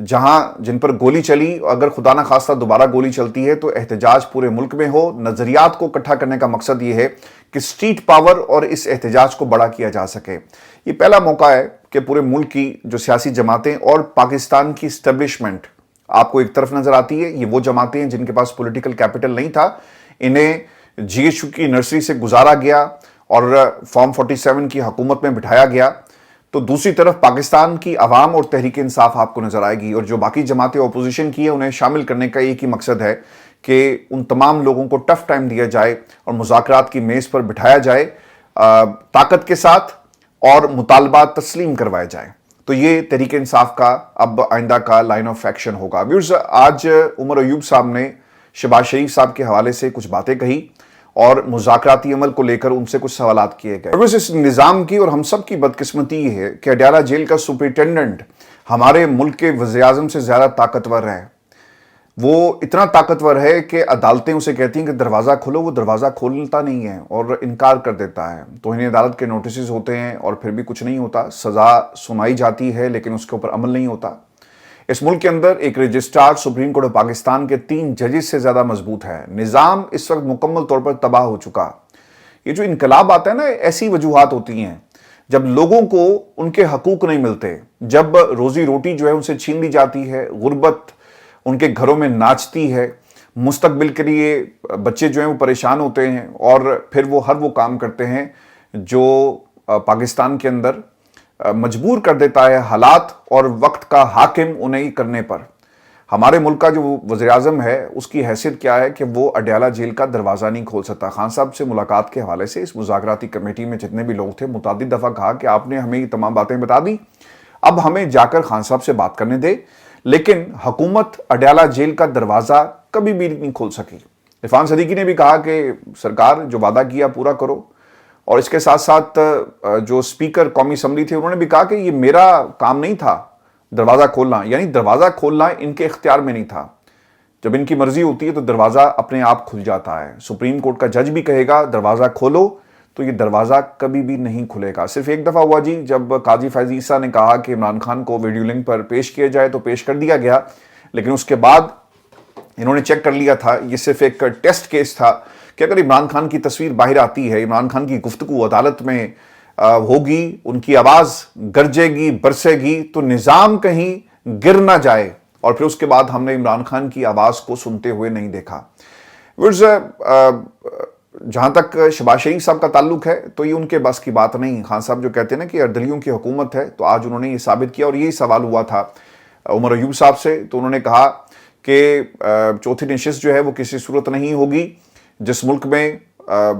جن پر گولی چلی، اگر خدا نہ خواستہ دوبارہ گولی چلتی ہے تو احتجاج پورے ملک میں ہو۔ نظریات کو اکٹھا کرنے کا مقصد یہ ہے کہ اسٹریٹ پاور اور اس احتجاج کو بڑا کیا جا سکے۔ یہ پہلا موقع ہے کہ پورے ملک کی جو سیاسی جماعتیں اور پاکستان کی اسٹیبلشمنٹ آپ کو ایک طرف نظر آتی ہے۔ یہ وہ جماعتیں ہیں جن کے پاس پولیٹیکل کیپٹل نہیں تھا، انہیں جی ایچ یو کی نرسری سے گزارا گیا اور فارم 47 کی حکومت میں بٹھایا گیا۔ تو دوسری طرف پاکستان کی عوام اور تحریک انصاف آپ کو نظر آئے گی، اور جو باقی جماعتیں اپوزیشن کی ہیں انہیں شامل کرنے کا ایک ہی مقصد ہے کہ ان تمام لوگوں کو ٹف ٹائم دیا جائے اور مذاکرات کی میز پر بٹھایا جائے طاقت کے ساتھ، اور مطالبات تسلیم کروائے جائیں۔ تو یہ تحریک انصاف کا اب آئندہ کا لائن آف ایکشن ہوگا۔ ویورز، آج عمر ایوب صاحب نے شہباز شریف صاحب کے حوالے سے کچھ باتیں کہی اور مذاکراتی عمل کو لے کر ان سے کچھ سوالات کیے گئے۔ اس نظام کی اور ہم سب کی بدقسمتی یہ ہے کہ اڈیالہ جیل کا سپرنٹینڈنٹ ہمارے ملک کے وزیر اعظم سے زیادہ طاقتور ہے۔ وہ اتنا طاقتور ہے کہ عدالتیں اسے کہتی ہیں کہ دروازہ کھولو، وہ دروازہ کھولتا نہیں ہے اور انکار کر دیتا ہے۔ توہین عدالت کے نوٹسز ہوتے ہیں اور پھر بھی کچھ نہیں ہوتا، سزا سنائی جاتی ہے لیکن اس کے اوپر عمل نہیں ہوتا۔ اس ملک کے اندر ایک registrar supreme court of Pakistan کے 3 ججز سے زیادہ مضبوط ہے۔ نظام اس وقت مکمل طور پر تباہ ہو چکا۔ یہ جو انقلاب آتا ہے نا، ایسی وجوہات ہوتی ہیں جب لوگوں کو ان کے حقوق نہیں ملتے، جب روزی روٹی جو ہے ان سے چھین لی جاتی ہے، غربت ان کے گھروں میں ناچتی ہے، مستقبل کے لیے بچے جو ہیں وہ پریشان ہوتے ہیں، اور پھر وہ ہر وہ کام کرتے ہیں جو پاکستان کے اندر مجبور کر دیتا ہے حالات اور وقت کا حاکم انہیں کرنے پر۔ ہمارے ملک کا جو وزیر اعظم ہے اس کی حیثیت کیا ہے کہ وہ اڈیالہ جیل کا دروازہ نہیں کھول سکتا۔ خان صاحب سے ملاقات کے حوالے سے اس مذاکراتی کمیٹی میں جتنے بھی لوگ تھے متعدد دفعہ کہا کہ آپ نے ہمیں یہ تمام باتیں بتا دی، اب ہمیں جا کر خان صاحب سے بات کرنے دے، لیکن حکومت اڈیالہ جیل کا دروازہ کبھی بھی نہیں کھول سکی۔ عرفان صدیقی نے بھی کہا کہ سرکار جو وعدہ کیا پورا کرو، اور اس کے ساتھ ساتھ جو اسپیکر قومی اسمبلی تھے انہوں نے بھی کہا کہ یہ میرا کام نہیں تھا دروازہ کھولنا، یعنی دروازہ کھولنا ان کے اختیار میں نہیں تھا۔ جب ان کی مرضی ہوتی ہے تو دروازہ اپنے آپ کھل جاتا ہے۔ سپریم کورٹ کا جج بھی کہے گا دروازہ کھولو تو یہ دروازہ کبھی بھی نہیں کھلے گا۔ صرف ایک دفعہ ہوا جی، جب قاضی فیض عیسیٰ نے کہا کہ عمران خان کو ویڈیو لنک پر پیش کیا جائے تو پیش کر دیا گیا، لیکن اس کے بعد انہوں نے چیک کر لیا تھا، یہ صرف ایک ٹیسٹ کیس تھا کہ اگر عمران خان کی تصویر باہر آتی ہے، عمران خان کی گفتگو عدالت میں ہوگی، ان کی آواز گرجے گی، برسے گی، تو نظام کہیں گر نہ جائے، اور پھر اس کے بعد ہم نے عمران خان کی آواز کو سنتے ہوئے نہیں دیکھا۔ جہاں تک شہباز شریف صاحب کا تعلق ہے تو یہ ان کے بس کی بات نہیں۔ خان صاحب جو کہتے ہیں نا کہ اردلیوں کی حکومت ہے، تو آج انہوں نے یہ ثابت کیا، اور یہی سوال ہوا تھا عمر ایوب صاحب سے، تو انہوں نے کہا کہ چوتھی نشست جو ہے وہ کسی صورت نہیں ہوگی جس ملک میں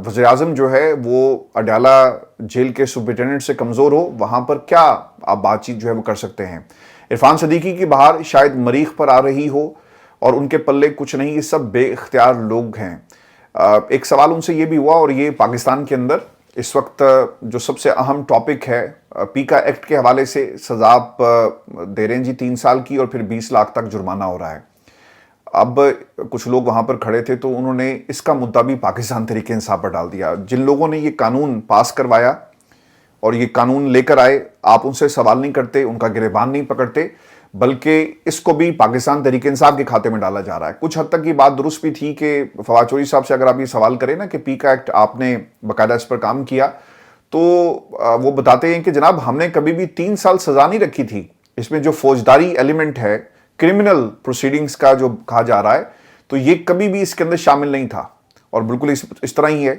وزیر اعظم جو ہے وہ اڈیالہ جیل کے سپرنٹینڈنٹ سے کمزور ہو، وہاں پر کیا آپ بات چیت جو ہے وہ کر سکتے ہیں۔ عرفان صدیقی کی بہار شاید مریخ پر آ رہی ہو اور ان کے پلے کچھ نہیں، یہ سب بے اختیار لوگ ہیں۔ ایک سوال ان سے یہ بھی ہوا، اور یہ پاکستان کے اندر اس وقت جو سب سے اہم ٹاپک ہے، پیکا ایکٹ کے حوالے سے سزا دے رہے ہیں جی 3 سال کی، اور پھر 20 لاکھ تک جرمانہ ہو رہا ہے۔ اب کچھ لوگ وہاں پر کھڑے تھے تو انہوں نے اس کا مدعا بھی پاکستان تحریک انصاف پر ڈال دیا۔ جن لوگوں نے یہ قانون پاس کروایا اور یہ قانون لے کر آئے، آپ ان سے سوال نہیں کرتے، ان کا گریبان نہیں پکڑتے، بلکہ اس کو بھی پاکستان تحریک انصاف کے کھاتے میں ڈالا جا رہا ہے۔ کچھ حد تک یہ بات درست بھی تھی کہ فواد چوہدری صاحب سے اگر آپ یہ سوال کریں نا کہ پیکا ایکٹ آپ نے باقاعدہ اس پر کام کیا، تو وہ بتاتے ہیں کہ جناب ہم نے کبھی بھی 3 سال سزا نہیں رکھی تھی، اس میں جو فوجداری ایلیمنٹ ہے، کرمنل پروسیڈنگز کا جو کہا جا رہا ہے، تو یہ کبھی بھی اس کے اندر شامل نہیں تھا، اور بالکل اس طرح ہی ہے۔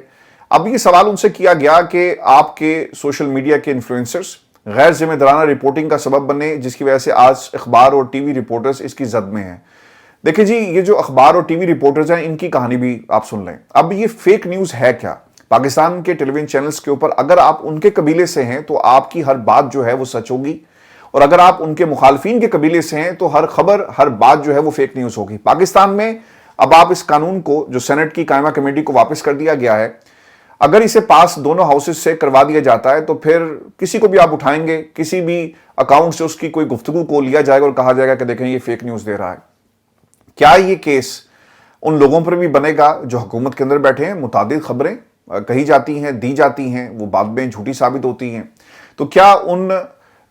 اب یہ سوال ان سے کیا گیا کہ آپ کے سوشل میڈیا کے انفلوئنسرز غیر ذمہ دارانہ رپورٹنگ کا سبب بنے، جس کی وجہ سے آج اخبار اور ٹی وی رپورٹرز اس کی زد میں ہیں۔ دیکھیں جی، یہ جو اخبار اور ٹی وی رپورٹرز ہیں ان کی کہانی بھی آپ سن لیں۔ اب یہ فیک نیوز ہے کیا؟ پاکستان کے ٹیلی ویژن چینلز کے اوپر اگر آپ ان کے قبیلے سے ہیں تو آپ کی ہر بات جو ہے وہ سچ ہوگی، اور اگر آپ ان کے مخالفین کے قبیلے سے ہیں تو ہر خبر، ہر بات جو ہے وہ فیک نیوز ہوگی۔ پاکستان میں اب آپ اس قانون کو جو سینٹ کی قائمہ کمیٹی کو واپس کر دیا گیا ہے، اگر اسے پاس دونوں ہاؤسز سے کروا دیا جاتا ہے تو پھر کسی کو بھی آپ اٹھائیں گے، کسی بھی اکاؤنٹ سے اس کی کوئی گفتگو کو لیا جائے گا اور کہا جائے گا کہ دیکھیں یہ فیک نیوز دے رہا ہے۔ کیا یہ کیس ان لوگوں پر بھی بنے گا جو حکومت کے اندر بیٹھے ہیں؟ متعدد خبریں کہی جاتی ہیں، دی جاتی ہیں، وہ بعد میں جھوٹی ثابت ہوتی ہیں۔ تو کیا ان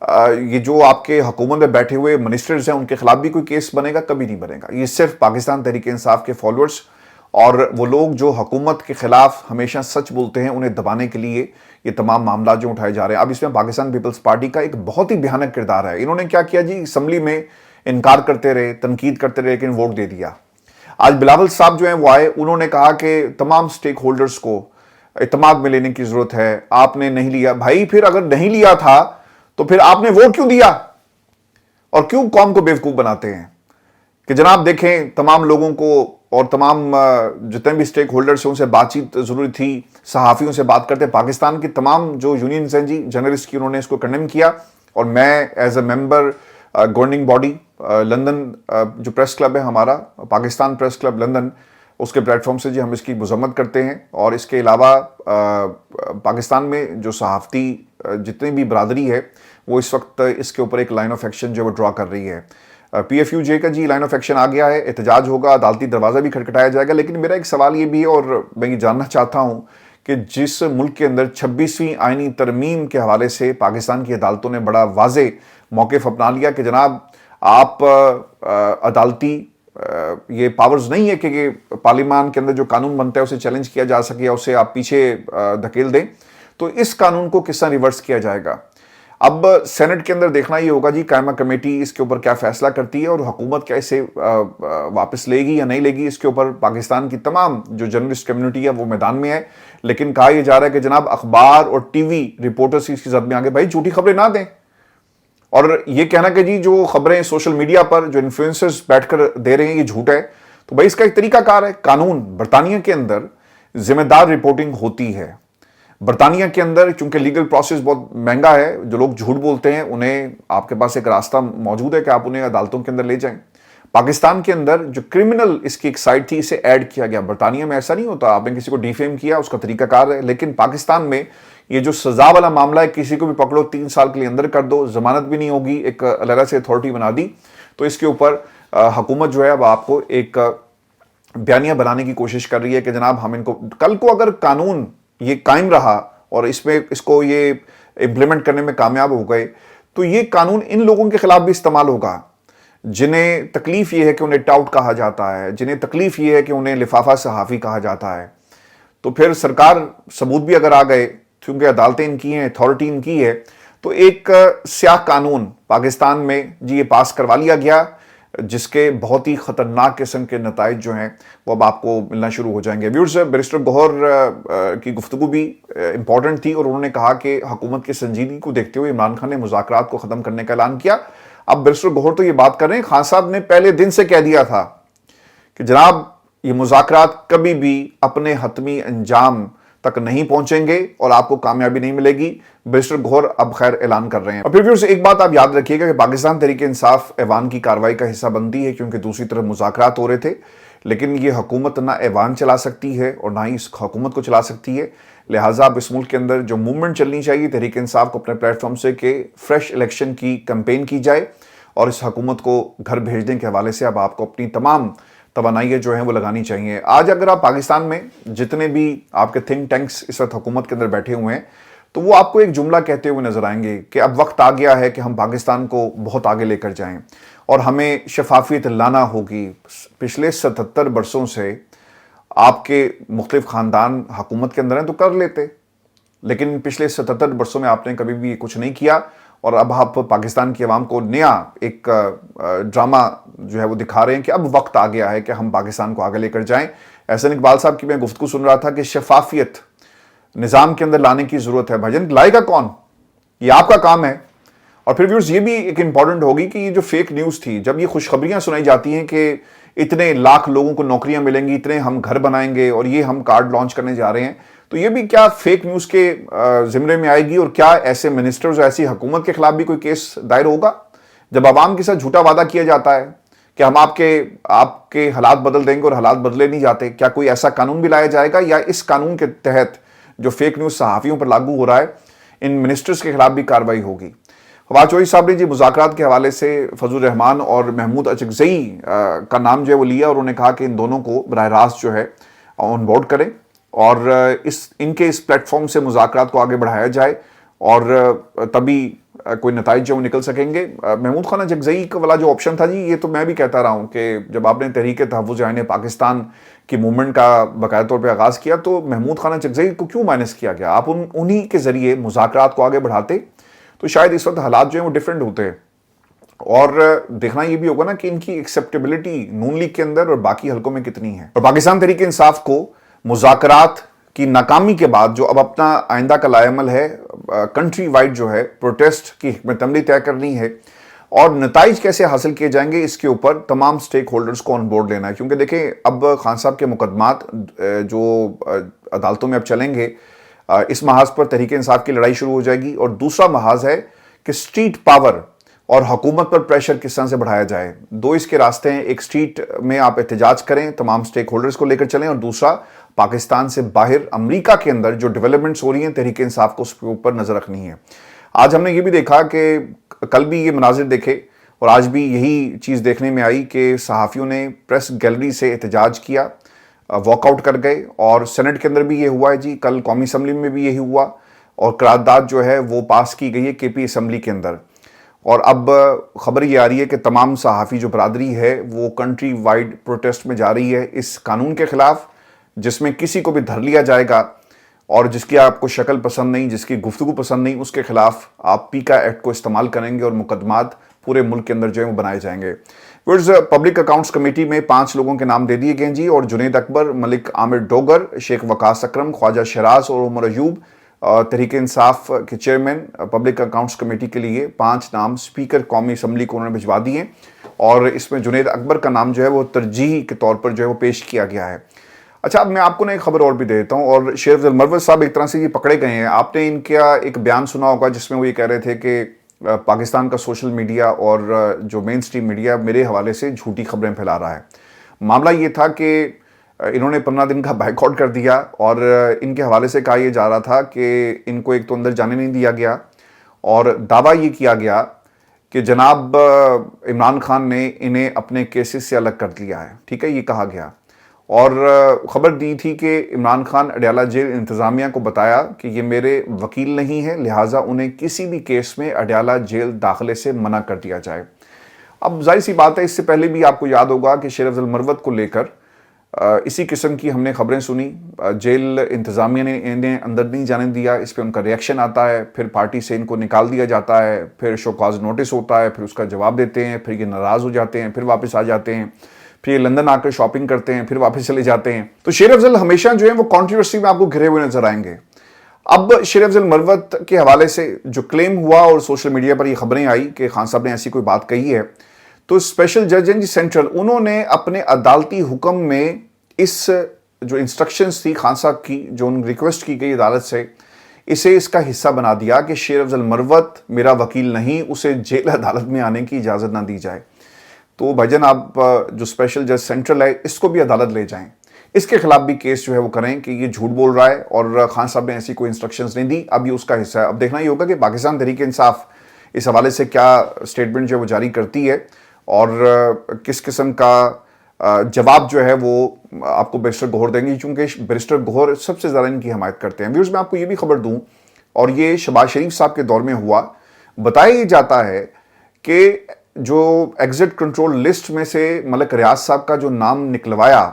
یہ جو آپ کے حکومت میں بیٹھے ہوئے منسٹرز ہیں ان کے خلاف بھی کوئی کیس بنے گا؟ کبھی نہیں بنے گا. یہ صرف پاکستان تحریک انصاف کے فالوورز اور وہ لوگ جو حکومت کے خلاف ہمیشہ سچ بولتے ہیں انہیں دبانے کے لیے یہ تمام معاملات جو اٹھائے جا رہے ہیں. اب اس میں پاکستان پیپلز پارٹی کا ایک بہت ہی بھیانک کردار ہے. انہوں نے کیا کیا جی؟ اسمبلی میں انکار کرتے رہے، تنقید کرتے رہے، لیکن ووٹ دے دیا. آج بلاول صاحب جو ہیں وہ آئے، انہوں نے کہا کہ تمام سٹیک ہولڈرز کو اعتماد میں لینے کی ضرورت ہے. آپ نے نہیں لیا. بھائی پھر اگر نہیں لیا تھا تو پھر آپ نے ووٹ کیوں دیا؟ اور کیوں قوم کو بیوقوف بناتے ہیں کہ جناب دیکھیں تمام لوگوں کو اور تمام جتنے بھی سٹیک ہولڈرز ہیں ان سے بات چیت ضروری تھی، صحافیوں سے بات کرتے. پاکستان کی تمام جو یونینز ہیں جی جرنلسٹ کی، انہوں نے اس کو کنڈیم کیا. اور میں as a member governing body London جو پریس کلب ہے ہمارا، پاکستان پریس کلب لندن، اس کے پلیٹ فارم سے جی ہم اس کی مذمت کرتے ہیں. اور اس کے علاوہ پاکستان میں جو صحافتی جتنی بھی برادری ہے وہ اس وقت اس کے اوپر ایک لائن آف ایکشن جو وہ ڈرا کر رہی ہے. پی ایف یو جے کا جی لائن آف ایکشن آ گیا ہے، احتجاج ہوگا، عدالتی دروازہ بھی کھٹکھٹایا جائے گا. لیکن میرا ایک سوال یہ بھی ہے اور میں یہ جاننا چاہتا ہوں کہ جس ملک کے اندر 26ویں آئینی ترمیم کے حوالے سے پاکستان کی عدالتوں نے بڑا واضح موقف اپنا لیا کہ جناب آپ عدالتی یہ پاورز نہیں ہے کہ پارلیمان کے اندر جو قانون بنتا ہے اسے چیلنج کیا جا سکے یا اسے آپ پیچھے دھکیل دیں، تو اس قانون کو کس طرح ریورس کیا جائے گا؟ اب سینٹ کے اندر دیکھنا یہ ہوگا جی قائمہ کمیٹی اس کے اوپر کیا فیصلہ کرتی ہے اور حکومت کیا اسے واپس لے گی یا نہیں لے گی. اس کے اوپر پاکستان کی تمام جو جرنلسٹ کمیونٹی ہے وہ میدان میں ہے. لیکن کہا یہ جا رہا ہے کہ جناب اخبار اور ٹی وی رپورٹرز اس کی زد میں آگے بھائی جھوٹی خبریں نہ دیں. اور یہ کہنا کہ جی جو خبریں سوشل میڈیا پر جو انفلوئنسرز بیٹھ کر دے رہے ہیں یہ جھوٹ ہے، تو بھائی اس کا ایک طریقہ کار ہے. قانون برطانیہ کے اندر ذمہ دار رپورٹنگ ہوتی ہے. برطانیہ کے اندر چونکہ لیگل پروسیس بہت مہنگا ہے، جو لوگ جھوٹ بولتے ہیں انہیں آپ کے پاس ایک راستہ موجود ہے کہ آپ انہیں عدالتوں کے اندر لے جائیں. پاکستان کے اندر جو کرمنل اس کی ایک سائٹ تھی اسے ایڈ کیا گیا. برطانیہ میں ایسا نہیں ہوتا، آپ نے کسی کو ڈیفیم کیا اس کا طریقہ کار ہے. لیکن پاکستان میں یہ جو سزا والا معاملہ ہے، کسی کو بھی پکڑو 3 سال کے لیے اندر کر دو، ضمانت بھی نہیں ہوگی، ایک علیحدہ سے اتھارٹی بنا دی. تو اس کے اوپر حکومت جو ہے اب آپ کو ایک بیانیہ بنانے کی کوشش کر رہی ہے کہ جناب ہم ان کو کل کو اگر قانون یہ قائم رہا اور اس کو یہ امپلیمنٹ کرنے میں کامیاب ہو گئے تو یہ قانون ان لوگوں کے خلاف بھی استعمال ہوگا جنہیں تکلیف یہ ہے کہ انہیں ٹاؤٹ کہا جاتا ہے، جنہیں تکلیف یہ ہے کہ انہیں لفافہ صحافی کہا جاتا ہے. تو پھر سرکار ثبوت بھی اگر آ گئے کیونکہ عدالتیں ان کی ہیں، اتھارٹی ان کی ہے، تو ایک سیاہ قانون پاکستان میں جی یہ پاس کروا لیا گیا جس کے بہت ہی خطرناک قسم کے نتائج جو ہیں وہ اب آپ کو ملنا شروع ہو جائیں گے. ویورز، بیرسٹر گوہر کی گفتگو بھی امپورٹنٹ تھی اور انہوں نے کہا کہ حکومت کی سنجیدگی کو دیکھتے ہوئے عمران خان نے مذاکرات کو ختم کرنے کا اعلان کیا. اب بیرسٹر گوہر تو یہ بات کر رہے ہیں، خان صاحب نے پہلے دن سے کہہ دیا تھا کہ جناب یہ مذاکرات کبھی بھی اپنے حتمی انجام تک نہیں پہنچیں گے اور آپ کو کامیابی نہیں ملے گی. بیرسٹر گوہر اب خیر اعلان کر رہے ہیں. اور پھر ویورز ایک بات آپ یاد رکھیے گا کہ پاکستان تحریک انصاف ایوان کی کارروائی کا حصہ بنتی ہے کیونکہ دوسری طرف مذاکرات ہو رہے تھے، لیکن یہ حکومت نہ ایوان چلا سکتی ہے اور نہ ہی اس حکومت کو چلا سکتی ہے. لہٰذا اب اس ملک کے اندر جو موومنٹ چلنی چاہیے تحریک انصاف کو اپنے پلیٹ فارم سے کہ فریش الیکشن کی کمپین کی جائے اور اس حکومت کو گھر بھیجنے کے حوالے سے اب آپ کو اپنی تمام توانائیاں جو ہیں وہ لگانی چاہیے. آج اگر آپ پاکستان میں جتنے بھی آپ کے تھنک ٹینکس اس وقت حکومت کے اندر بیٹھے ہوئے ہیں تو وہ آپ کو ایک جملہ کہتے ہوئے نظر آئیں گے کہ اب وقت آ گیا ہے کہ ہم پاکستان کو بہت آگے لے کر جائیں اور ہمیں شفافیت لانا ہوگی. پچھلے 77 برسوں سے آپ کے مختلف خاندان حکومت کے اندر ہیں تو کر لیتے، لیکن پچھلے 77 برسوں میں آپ نے کبھی بھی کچھ نہیں کیا اور اب آپ پاکستان کی عوام کو نیا ایک ڈرامہ جو ہے وہ دکھا رہے ہیں کہ اب وقت آ گیا ہے کہ ہم پاکستان کو آگے لے کر جائیں. احسن اقبال صاحب کی میں گفتگو سن رہا تھا کہ شفافیت نظام کے اندر لانے کی ضرورت ہے. بھجن لائے گا کون؟ یہ آپ کا کام ہے. اور پھر ویورز یہ بھی ایک امپورٹنٹ ہوگی کہ یہ جو فیک نیوز تھی، جب یہ خوشخبریاں سنائی جاتی ہیں کہ اتنے لاکھ لوگوں کو نوکریاں ملیں گی، اتنے ہم گھر بنائیں گے اور یہ ہم کارڈ لانچ کرنے جا رہے ہیں، تو یہ بھی کیا فیک نیوز کے زمرے میں آئے گی اور کیا ایسے منسٹرز اور ایسی حکومت کے خلاف بھی کوئی کیس دائر ہوگا؟ جب عوام کے ساتھ جھوٹا وعدہ کیا جاتا ہے کہ ہم آپ کے حالات بدل دیں گے اور حالات بدلے نہیں جاتے، کیا کوئی ایسا قانون بھی لایا جائے گا یا اس قانون کے تحت جو فیک نیوز صحافیوں پر لاگو ہو رہا ہے ان منسٹرز کے خلاف بھی کارروائی ہوگی؟ فواد چوہدری صاحب نے جی مذاکرات کے حوالے سے فضل الرحمان اور محمود اچکزئی کا نام جو ہے وہ لیا اور انہوں نے کہا کہ ان دونوں کو براہ راست جو ہے آن بورڈ کریں اور ان کے اس پلیٹ فارم سے مذاکرات کو آگے بڑھایا جائے اور تبھی کوئی نتائج جو نکل سکیں گے. محمود خانہ جگزئی کا والا جو آپشن تھا جی، یہ تو میں بھی کہتا رہا ہوں کہ جب آپ نے تحریک تحفظ آئین پاکستان کی موومنٹ کا باقاعدہ طور پہ آغاز کیا تو محمود خانہ جگزئی کو کیوں مائنس کیا گیا؟ آپ انہی کے ذریعے مذاکرات کو آگے بڑھاتے تو شاید اس وقت حالات جو ہیں وہ ڈیفرنٹ ہوتے ہیں. اور دیکھنا یہ بھی ہوگا نا کہ ان کی ایکسیپٹیبلٹی نون لیگ کے اندر اور باقی حلقوں میں کتنی ہے. اور پاکستان تحریک انصاف کو مذاکرات کی ناکامی کے بعد جو اب اپنا آئندہ کا لائے عمل ہے، کنٹری وائڈ جو ہے پروٹیسٹ کی حکمت عملی طے کرنی ہے اور نتائج کیسے حاصل کیے جائیں گے، اس کے اوپر تمام سٹیک ہولڈرز کو آن بورڈ لینا ہے. کیونکہ دیکھیں اب خان صاحب کے مقدمات جو عدالتوں میں اب چلیں گے، اس محاذ پر تحریک انصاف کی لڑائی شروع ہو جائے گی، اور دوسرا محاذ ہے کہ سٹریٹ پاور اور حکومت پر پریشر کس طرح سے بڑھایا جائے. دو اس کے راستے ہیں، ایک سٹریٹ میں آپ احتجاج کریں، تمام سٹیک ہولڈرز کو لے کر چلیں، اور دوسرا پاکستان سے باہر امریکہ کے اندر جو ڈیولپمنٹس ہو رہی ہیں تحریک انصاف کو اس کے اوپر نظر رکھنی ہے. آج ہم نے یہ بھی دیکھا کہ کل بھی یہ مناظر دیکھے اور آج بھی یہی چیز دیکھنے میں آئی کہ صحافیوں نے پریس گیلری سے احتجاج کیا، واک آؤٹ کر گئے، اور سینٹ کے اندر بھی یہ ہوا ہے جی، کل قومی اسمبلی میں بھی یہی ہوا، اور قرارداد جو ہے وہ پاس کی گئی ہے کے پی اسمبلی کے اندر. اور اب خبر یہ آ رہی ہے کہ تمام صحافی جو برادری ہے وہ کنٹری وائڈ پروٹیسٹ میں جا رہی ہے اس قانون کے خلاف، جس میں کسی کو بھی دھر لیا جائے گا اور جس کی آپ کو شکل پسند نہیں، جس کی گفتگو پسند نہیں، اس کے خلاف آپ پیکا ایکٹ کو استعمال کریں گے اور مقدمات پورے ملک کے اندر جو ہے وہ بنائے جائیں گے. پبلک اکاؤنٹس کمیٹی میں 5 لوگوں کے نام دے دیے گئے جی، اور جنید اکبر، ملک عامر ڈوگر، شیخ وقاص اکرم، خواجہ شیراز اور عمر ایوب تحریک انصاف کے چیئرمین پبلک اکاؤنٹس کمیٹی کے لیے 5 نام اسپیکر قومی اسمبلی کو انہوں نے بھجوا دیے، اور اس میں جنید اکبر کا نام جو ہے وہ ترجیحی کے طور پر جو ہے وہ پیش کیا گیا ہے. اچھا، اب میں آپ کو ایک خبر اور بھی دے دیتا ہوں. اور شیر افضل مروت صاحب ایک طرح سے یہ پکڑے گئے ہیں. آپ نے ان کا ایک بیان سنا ہوگا جس میں وہ یہ کہہ رہے تھے کہ پاکستان کا سوشل میڈیا اور جو مین سٹریم میڈیا میرے حوالے سے جھوٹی خبریں پھیلا رہا ہے. معاملہ یہ تھا کہ انہوں نے 15 دن کا بائیک آؤٹ کر دیا، اور ان کے حوالے سے کہا یہ جا رہا تھا کہ ان کو ایک تو اندر جانے نہیں دیا گیا، اور دعویٰ یہ کیا گیا کہ جناب عمران خان نے انہیں اپنے کیسز سے الگ کر دیا ہے. ٹھیک ہے، یہ کہا گیا، اور خبر دی تھی کہ عمران خان اڈیالہ جیل انتظامیہ کو بتایا کہ یہ میرے وکیل نہیں ہے، لہٰذا انہیں کسی بھی کیس میں اڈیالہ جیل داخلے سے منع کر دیا جائے. اب ظاہر سی بات ہے، اس سے پہلے بھی آپ کو یاد ہوگا کہ شیر افضل مروت کو لے کر اسی قسم کی ہم نے خبریں سنی. جیل انتظامیہ نے انہیں اندر نہیں جانے دیا، اس پہ ان کا ریئیکشن آتا ہے، پھر پارٹی سے ان کو نکال دیا جاتا ہے، پھر شو کاز نوٹس ہوتا ہے، پھر اس کا جواب دیتے ہیں، پھر یہ ناراض ہو جاتے ہیں، پھر واپس آ جاتے ہیں، پھر یہ لندن آ کر شاپنگ کرتے ہیں، پھر واپس چلے جاتے ہیں. تو شیر افضل ہمیشہ جو ہیں وہ کنٹروورسی میں آپ کو گھرے ہوئے نظر آئیں گے. اب شیر افضل مروت کے حوالے سے جو کلیم ہوا اور سوشل میڈیا پر یہ خبریں آئی کہ خان صاحب نے ایسی کوئی بات کہی ہے، تو اسپیشل جج ہیں جی سینٹرل، انہوں نے اپنے عدالتی حکم میں اس جو انسٹرکشنز تھی خان صاحب کی، جو ان ریکویسٹ کی گئی عدالت سے، اسے اس کا حصہ بنا دیا کہ شیر افضل مروت میرا وکیل نہیں، اسے جیل عدالت میں آنے کی اجازت نہ دی جائے. تو بھائی جان، آپ جو اسپیشل جج سینٹرل ہے اس کو بھی عدالت لے جائیں، اس کے خلاف بھی کیس جو ہے وہ کریں کہ یہ جھوٹ بول رہا ہے اور خان صاحب نے ایسی کوئی انسٹرکشنز نہیں دی. اب یہ اس کا حصہ ہے. اب دیکھنا یہ ہوگا کہ پاکستان تحریک انصاف اس حوالے سے کیا اسٹیٹمنٹ جو ہے وہ جاری کرتی ہے، اور کس قسم کا جواب جو ہے وہ آپ کو بیرسٹر گوہر دیں گے، چونکہ بیرسٹر گوہر سب سے زیادہ ان کی حمایت کرتے ہیں. ویورز، میں آپ کو یہ بھی خبر دوں، اور یہ شہباز شریف صاحب کے دور میں ہوا. بتایا یہ جاتا ہے کہ جو ایگزٹ کنٹرول لسٹ میں سے ملک ریاض صاحب کا جو نام نکلوایا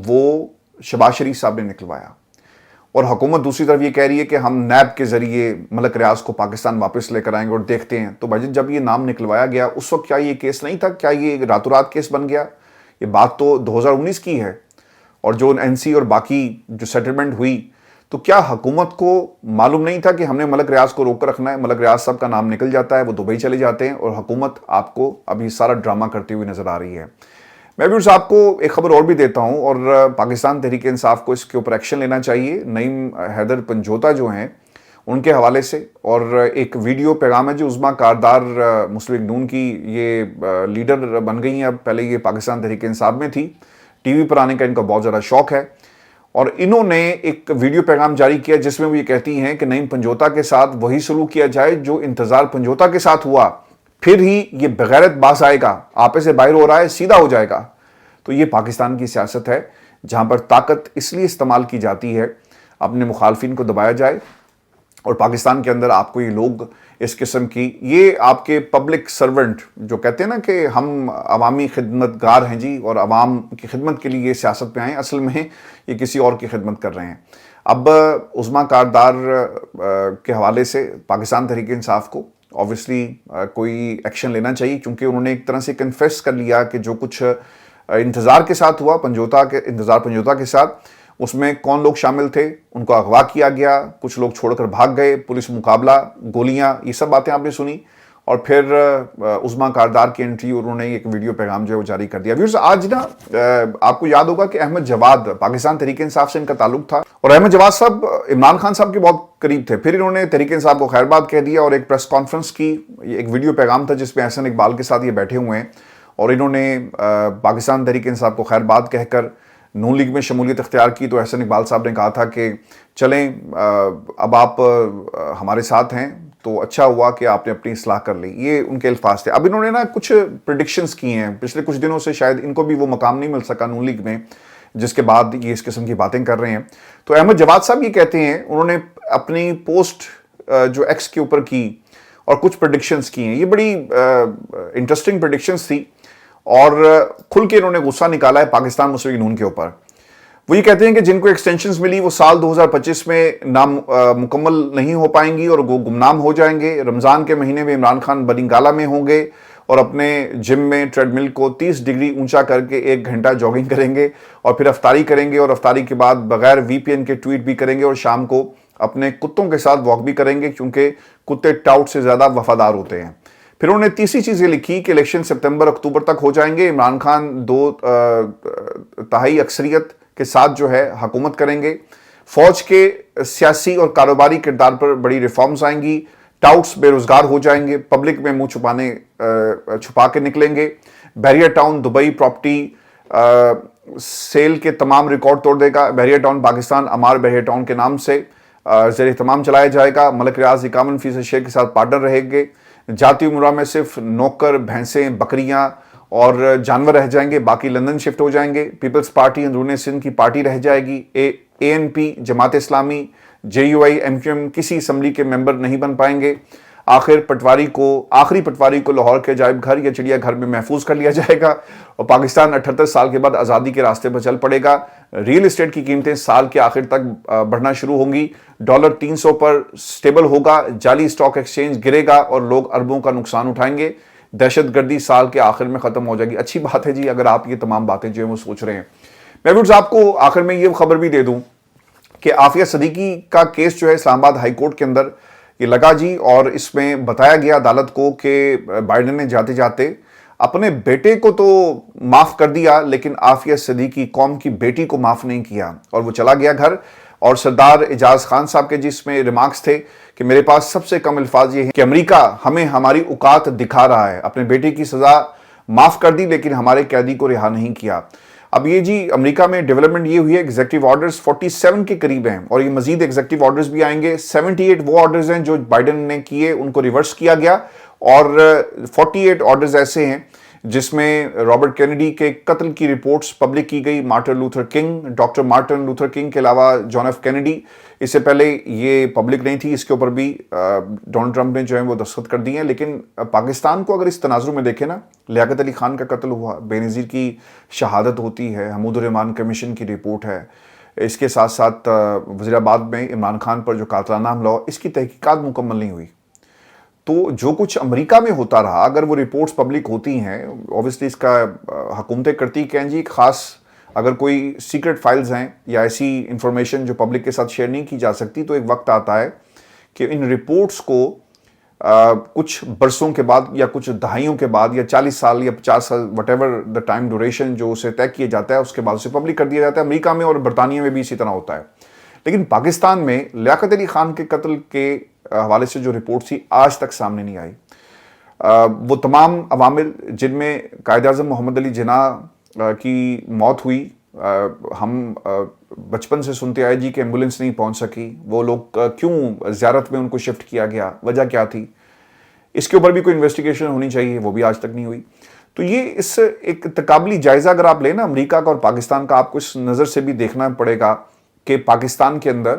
وہ شہباز شریف صاحب نے نکلوایا، اور حکومت دوسری طرف یہ کہہ رہی ہے کہ ہم نیب کے ذریعے ملک ریاض کو پاکستان واپس لے کر آئیں گے اور دیکھتے ہیں. تو بھائی جب یہ نام نکلوایا گیا اس وقت کیا یہ کیس نہیں تھا؟ کیا یہ راتوں رات کیس بن گیا؟ یہ بات تو 2019 کی ہے، اور جو این سی اور باقی جو سیٹلمنٹ ہوئی، تو کیا حکومت کو معلوم نہیں تھا کہ ہم نے ملک ریاض کو روک کر رکھنا ہے؟ ملک ریاض صاحب کا نام نکل جاتا ہے، وہ دبئی چلے جاتے ہیں، اور حکومت آپ کو ابھی سارا ڈرامہ کرتی ہوئی نظر آ رہی ہے. میں بھی آپ کو ایک خبر اور بھی دیتا ہوں، اور پاکستان تحریک انصاف کو اس کے اوپر ایکشن لینا چاہیے. نعیم حیدر پنجوتا جو ہیں ان کے حوالے سے، اور ایک ویڈیو پیغام ہے جو عظمیٰ کاردار مسلم لیگ نون کی یہ لیڈر بن گئی ہیں. اب پہلے یہ پاکستان تحریک انصاف میں تھی، ٹی وی پر آنے کا ان کا بہت زیادہ شوق ہے، اور انہوں نے ایک ویڈیو پیغام جاری کیا جس میں وہ یہ کہتی ہیں کہ نعیم پنجوتا کے ساتھ وہی سلوک کیا جائے جو انتظار پنجوتا کے ساتھ ہوا، پھر ہی یہ بغیرت باز آئے گا، آپے سے باہر ہو رہا ہے، سیدھا ہو جائے گا. تو یہ پاکستان کی سیاست ہے جہاں پر طاقت اس لیے استعمال کی جاتی ہے اپنے مخالفین کو دبایا جائے، اور پاکستان کے اندر آپ کو یہ لوگ اس قسم کی، یہ آپ کے پبلک سرونٹ جو کہتے ہیں نا کہ ہم عوامی خدمتگار ہیں جی اور عوام کی خدمت کے لیے یہ سیاست پہ آئے ہیں، اصل میں یہ کسی اور کی خدمت کر رہے ہیں۔ اب عظمیٰ کاردار کے حوالے سے پاکستان تحریک انصاف کو آبویسلی کوئی ایکشن لینا چاہیے، کیونکہ انہوں نے ایک طرح سے کنفیس کر لیا کہ جو کچھ انتظار کے ساتھ ہوا، پنجوتا کے ساتھ، اس میں کون لوگ شامل تھے، ان کو اغوا کیا گیا، کچھ لوگ چھوڑ کر بھاگ گئے، پولیس مقابلہ، گولیاں، یہ سب باتیں آپ نے سنی، اور پھر عظمیٰ کاردار کی انٹری، انہوں نے ایک ویڈیو پیغام جو ہے وہ جاری کر دیا۔ ویورز، آج نا آپ کو یاد ہوگا کہ احمد جواد، پاکستان تحریک انصاف سے ان کا تعلق تھا، اور احمد جواد صاحب عمران خان صاحب کے بہت قریب تھے، پھر انہوں نے تحریک انصاف کو خیر بات کہہ دیا اور ایک پریس کانفرنس کی، ایک ویڈیو پیغام تھا جس میں احسن اقبال کے ساتھ یہ بیٹھے ہوئے ہیں، اور انہوں نے پاکستان تحریک انصاف کو خیر بات کہہ کر نون لیگ میں شمولیت اختیار کی۔ تو احسن اقبال صاحب نے کہا تھا کہ چلیں اب آپ ہمارے ساتھ ہیں تو اچھا ہوا کہ آپ نے اپنی اصلاح کر لی، یہ ان کے الفاظ تھے۔ اب انہوں نے نا کچھ پریڈکشنز کی ہیں پچھلے کچھ دنوں سے، شاید ان کو بھی وہ مقام نہیں مل سکا نون لیگ میں جس کے بعد یہ اس قسم کی باتیں کر رہے ہیں۔ تو احمد جواد صاحب یہ کہتے ہیں، انہوں نے اپنی پوسٹ جو ایکس کے اوپر کی اور کچھ پریڈکشنز کی ہیں، یہ بڑی انٹرسٹنگ پریڈکشنز تھی، اور کھل کے انہوں نے غصہ نکالا ہے پاکستان مسلم لیگ نون کے اوپر۔ وہ یہ کہتے ہیں کہ جن کو ایکسٹینشنز ملی وہ سال 2025 میں مکمل نہیں ہو پائیں گی اور وہ گمنام ہو جائیں گے۔ رمضان کے مہینے میں عمران خان بدنگالہ میں ہوں گے اور اپنے جم میں ٹریڈ مل کو 30 ڈگری اونچا کر کے 1 گھنٹہ جاگنگ کریں گے، اور پھر افطاری کریں گے، اور افطاری کے بعد بغیر وی پی این کے ٹویٹ بھی کریں گے، اور شام کو اپنے کتوں کے ساتھ واک بھی کریں گے، کیونکہ کتے ٹاؤٹ سے زیادہ وفادار ہوتے ہیں۔ پھر انہوں نے تیسری چیز یہ لکھی کہ الیکشن ستمبر اکتوبر تک ہو جائیں گے، عمران خان 2/3 اکثریت کے ساتھ جو ہے حکومت کریں گے، فوج کے سیاسی اور کاروباری کردار پر بڑی ریفارمز آئیں گی، ٹاؤٹس بے روزگار ہو جائیں گے، پبلک میں منہ چھپا کے نکلیں گے، بحریہ ٹاؤن دبئی پراپرٹی سیل کے تمام ریکارڈ توڑ دے گا، بحریہ ٹاؤن پاکستان امار بحریہ ٹاؤن کے نام سے زیر اہتمام چلایا جائے گا، ملک ریاض 51% شیئر کے ساتھ پارٹنر رہیں گے، جاتی امورہ میں صرف نوکر، بھینسیں، بکریاں اور جانور رہ جائیں گے، باقی لندن شفٹ ہو جائیں گے، پیپلز پارٹی اندرون سندھ کی پارٹی رہ جائے گی، اے N P, Jamaat Islami, J U I, M Q M کسی اسمبلی کے ممبر نہیں بن پائیں گے، آخری پٹواری کو لاہور کے عجائب گھر یا چڑیا گھر میں محفوظ کر لیا جائے گا، اور پاکستان 78 سال کے بعد آزادی کے راستے پر چل پڑے گا، ریل اسٹیٹ کی قیمتیں سال کے آخر تک بڑھنا شروع ہوں گی، ڈالر 300 پر سٹیبل ہوگا، جعلی اسٹاک ایکسچینج گرے گا اور لوگ اربوں کا نقصان اٹھائیں گے، دہشت گردی سال کے آخر میں ختم ہو جائے گی۔ اچھی بات ہے جی اگر آپ یہ تمام باتیں جو ہیں وہ سوچ رہے ہیں۔ میں ویورز آپ کو آخر میں یہ خبر بھی دے دوں کہ عافیہ صدیقی کا کیس جو ہے اسلام آباد ہائی کورٹ کے اندر یہ لگا جی، اور اس میں بتایا گیا عدالت کو کہ بائیڈن نے جاتے جاتے اپنے بیٹے کو تو معاف کر دیا، لیکن عافیہ صدیقی قوم کی بیٹی کو معاف نہیں کیا، اور وہ چلا گیا گھر۔ اور سردار اعجاز خان صاحب کے جس میں ریمارکس تھے کہ میرے پاس سب سے کم الفاظ یہ ہیں کہ امریکہ ہمیں ہماری اوقات دکھا رہا ہے، اپنے بیٹے کی سزا معاف کر دی لیکن ہمارے قیدی کو رہا نہیں کیا۔ اب یہ جی امریکہ میں ڈیولپمنٹ یہ ہوئی ہے، ایگزیکٹو آرڈرز 47 کے قریب ہیں، اور یہ مزید ایگزیکٹو آرڈرز بھی آئیں گے۔ 78 وہ آرڈرز ہیں جو بائیڈن نے کیے، ان کو ریورس کیا گیا، اور 48 آرڈرز ایسے ہیں جس میں رابرٹ کینیڈی کے قتل کی رپورٹس پبلک کی گئی، Martin Luther king, doctor Martin Luther king کے علاوہ جان ایف کینیڈی، اس سے پہلے یہ پبلک نہیں تھی، اس کے اوپر بھی ڈونلڈ ٹرمپ نے جو ہے وہ دستخط کر دیے ہیں۔ لیکن پاکستان کو اگر اس تناظر میں دیکھیں نا، لیاقت علی خان کا قتل ہوا، بے نظیر کی شہادت ہوتی ہے، حمود الرحمان کمیشن کی رپورٹ ہے، اس کے ساتھ ساتھ وزیر آباد میں عمران خان پر جو قاتلانہ حملہ ہوا، اس کی تحقیقات مکمل نہیں ہوئی۔ تو جو کچھ امریکہ میں ہوتا رہا، اگر وہ رپورٹس پبلک ہوتی ہیں، اوبیسلی اس کا حکومتیں کرتی کہیں جی خاص اگر کوئی سیکرٹ فائلز ہیں یا ایسی انفارمیشن جو پبلک کے ساتھ شیئر نہیں کی جا سکتی، تو ایک وقت آتا ہے کہ ان رپورٹس کو کچھ برسوں کے بعد یا کچھ دہائیوں کے بعد یا 40 سال یا 50 سال what ever the time duration جو اسے طے کیا جاتا ہے، اس کے بعد اسے پبلک کر دیا جاتا ہے۔ امریکہ میں اور برطانیہ میں بھی اسی طرح ہوتا ہے، لیکن پاکستان میں لیاقت علی خان کے قتل کے حوالے سے جو رپورٹ تھی آج تک سامنے نہیں آئی۔ وہ تمام عوامل جن میں قائد اعظم محمد علی جناح کی موت ہوئی، ہم بچپن سے سنتے آئے جی کہ ایمبولنس نہیں پہنچ سکی، وہ لوگ کیوں زیارت میں ان کو شفٹ کیا گیا، وجہ کیا تھی، اس کے اوپر بھی کوئی انویسٹیگیشن ہونی چاہیے، وہ بھی آج تک نہیں ہوئی۔ تو یہ اس ایک تقابلی جائزہ اگر آپ لیں نا امریکہ کا اور پاکستان کا، آپ کو اس نظر سے بھی دیکھنا پڑے گا کہ پاکستان کے اندر